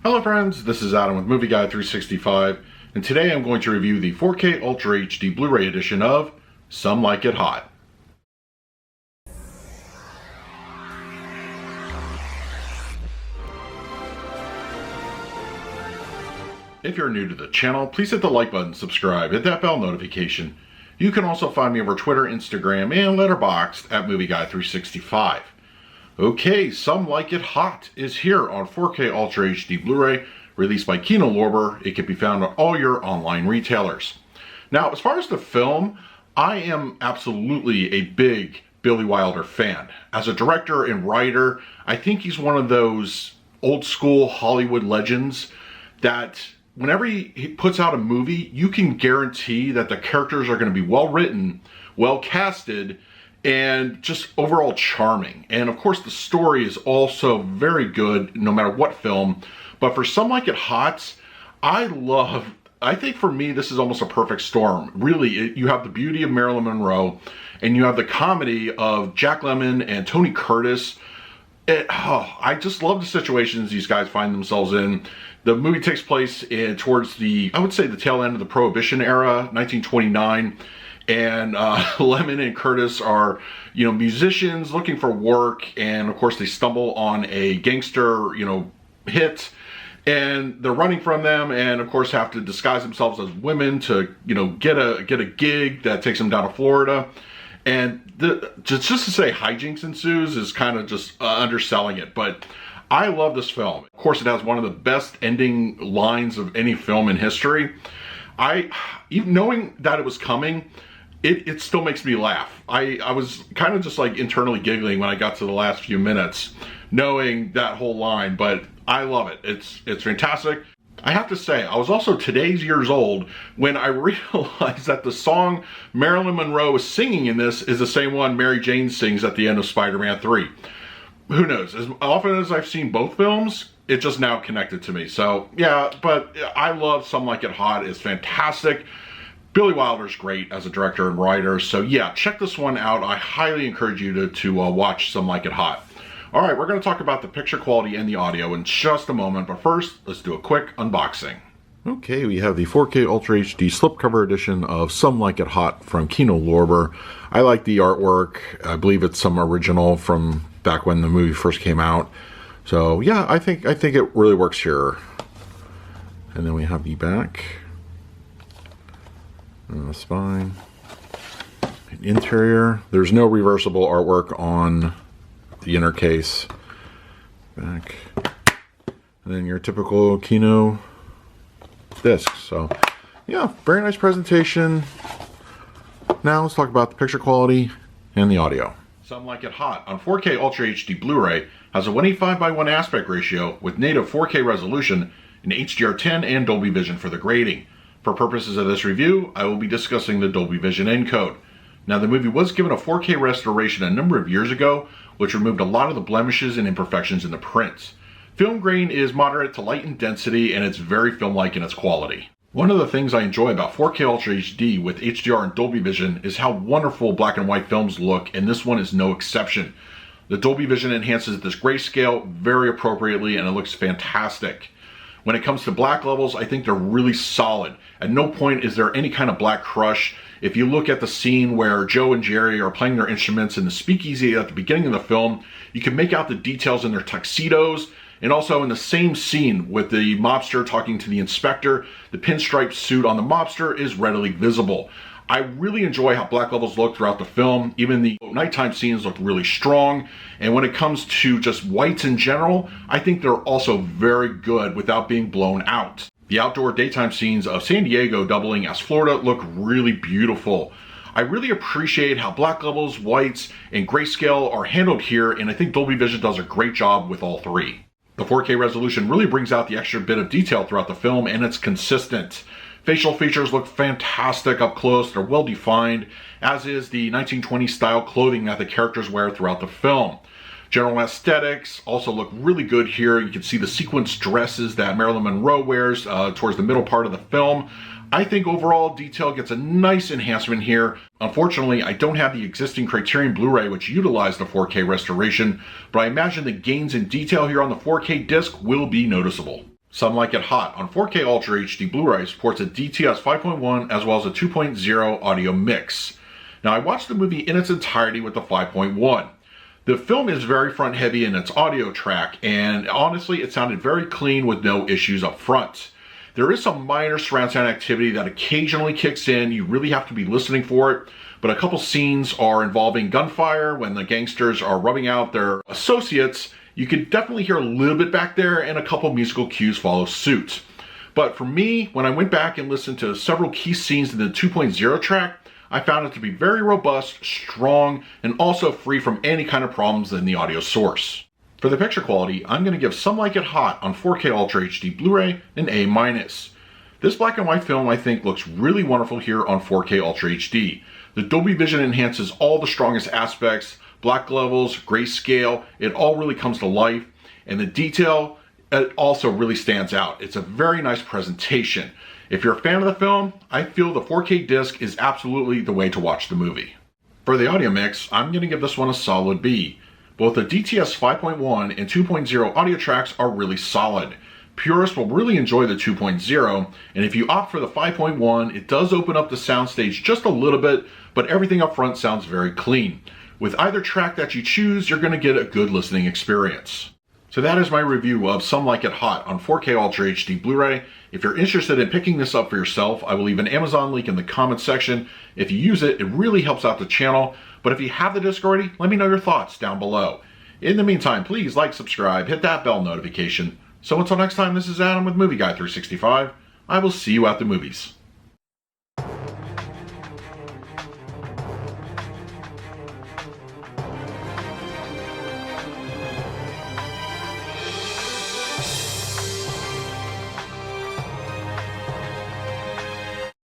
Hello friends, this is Adam with Movie Guide 365, and today I'm going to review the 4K Ultra HD Blu-ray edition of Some Like It Hot. If you're new to the channel, please hit the like button, subscribe, hit that bell notification. You can also find me over Twitter, Instagram, and Letterboxd at Movie Guide 365. Okay, Some Like It Hot is here on 4K Ultra HD Blu-ray, released by Kino Lorber. It can be found on all your online retailers. Now, as far as the film, I am absolutely a big Billy Wilder fan. As a director and writer, I think he's one of those old school Hollywood legends that whenever he puts out a movie, you can guarantee that the characters are going to be well written, well casted, and just overall charming. And of course the story is also very good no matter what film. But for Some Like It Hot, I think for me this is almost a perfect storm. Really, you have the beauty of Marilyn Monroe and you have the comedy of Jack Lemmon and Tony Curtis. I just love the situations these guys find themselves in. The movie takes place towards I would say the tail end of the Prohibition era, 1929. And Lemmon and Curtis are, musicians looking for work, and of course they stumble on a gangster, hit, and they're running from them, and of course have to disguise themselves as women to, get a gig that takes them down to Florida. And just to say hijinks ensues is kind of just underselling it, but I love this film. Of course, it has one of the best ending lines of any film in history. Even knowing that it was coming, it still makes me laugh. I was kind of just like internally giggling when I got to the last few minutes, knowing that whole line, but I love it. It's fantastic. I have to say, I was also today's years old when I realized that the song Marilyn Monroe is singing in this is the same one Mary Jane sings at the end of Spider-Man 3. Who knows? As often as I've seen both films, it just now connected to me. So yeah, but I love Some Like It Hot. It's fantastic. Billy Wilder's great as a director and writer, so yeah, check this one out. I highly encourage you to watch Some Like It Hot. All right, we're going to talk about the picture quality and the audio in just a moment, but first, let's do a quick unboxing. Okay, we have the 4K Ultra HD slipcover edition of Some Like It Hot from Kino Lorber. I like the artwork. I believe it's some original from back when the movie first came out. So yeah, I think it really works here. And then we have the back. And the spine, interior. There's no reversible artwork on the inner case. Back, and then your typical Kino disc. So, yeah, very nice presentation. Now let's talk about the picture quality and the audio. Some Like It Hot on 4K Ultra HD Blu-ray has a 1:5:1 aspect ratio with native 4K resolution in HDR10 and Dolby Vision for the grading. For purposes of this review, I will be discussing the Dolby Vision encode. Now, the movie was given a 4K restoration a number of years ago, which removed a lot of the blemishes and imperfections in the prints. Film grain is moderate to light in density, and it's very film-like in its quality. One of the things I enjoy about 4K Ultra HD with HDR and Dolby Vision is how wonderful black and white films look, and this one is no exception. The Dolby Vision enhances this grayscale very appropriately, and it looks fantastic. When it comes to black levels, I think they're really solid. At no point is there any kind of black crush. If you look at the scene where Joe and Jerry are playing their instruments in the speakeasy at the beginning of the film, you can make out the details in their tuxedos, and also in the same scene with the mobster talking to the inspector, the pinstripe suit on the mobster is readily visible. I really enjoy how black levels look throughout the film. Even the nighttime scenes look really strong. And when it comes to just whites in general, I think they're also very good without being blown out. The outdoor daytime scenes of San Diego doubling as Florida look really beautiful. I really appreciate how black levels, whites, and grayscale are handled here, and I think Dolby Vision does a great job with all three. The 4K resolution really brings out the extra bit of detail throughout the film, and it's consistent. Facial features look fantastic up close. They're well defined, as is the 1920s style clothing that the characters wear throughout the film. General aesthetics also look really good here. You can see the sequence dresses that Marilyn Monroe wears towards the middle part of the film. I think overall detail gets a nice enhancement here. Unfortunately, I don't have the existing Criterion Blu-ray which utilized the 4K restoration, but I imagine the gains in detail here on the 4K disc will be noticeable. Some Like It Hot on 4K Ultra HD Blu-ray supports a DTS 5.1 as well as a 2.0 audio mix. Now, I watched the movie in its entirety with the 5.1. The film is very front heavy in its audio track, and honestly it sounded very clean with no issues up front. There is some minor surround sound activity that occasionally kicks in. You really have to be listening for it, but a couple scenes are involving gunfire when the gangsters are rubbing out their associates. You could definitely hear a little bit back there, and a couple musical cues follow suit. But for me, when I went back and listened to several key scenes in the 2.0 track, I found it to be very robust, strong, and also free from any kind of problems in the audio source. For the picture quality, I'm going to give Some Like It Hot on 4K Ultra HD Blu-ray an A-. This black and white film I think looks really wonderful here on 4K Ultra HD. The Dolby Vision enhances all the strongest aspects, black levels, grayscale, it all really comes to life, and the detail, it also really stands out. It's a very nice presentation. If you're a fan of the film, I feel the 4K disc is absolutely the way to watch the movie. For the audio mix, I'm going to give this one a solid B. Both the DTS 5.1 and 2.0 audio tracks are really solid. Purists will really enjoy the 2.0, and if you opt for the 5.1, it does open up the soundstage just a little bit, but everything up front sounds very clean. With either track that you choose, you're going to get a good listening experience. So that is my review of Some Like It Hot on 4K Ultra HD Blu-ray. If you're interested in picking this up for yourself, I will leave an Amazon link in the comments section. If you use it, it really helps out the channel. But if you have the disc already, let me know your thoughts down below. In the meantime, please like, subscribe, hit that bell notification. So until next time, this is Adam with Movie Guy 365. I will see you at the movies.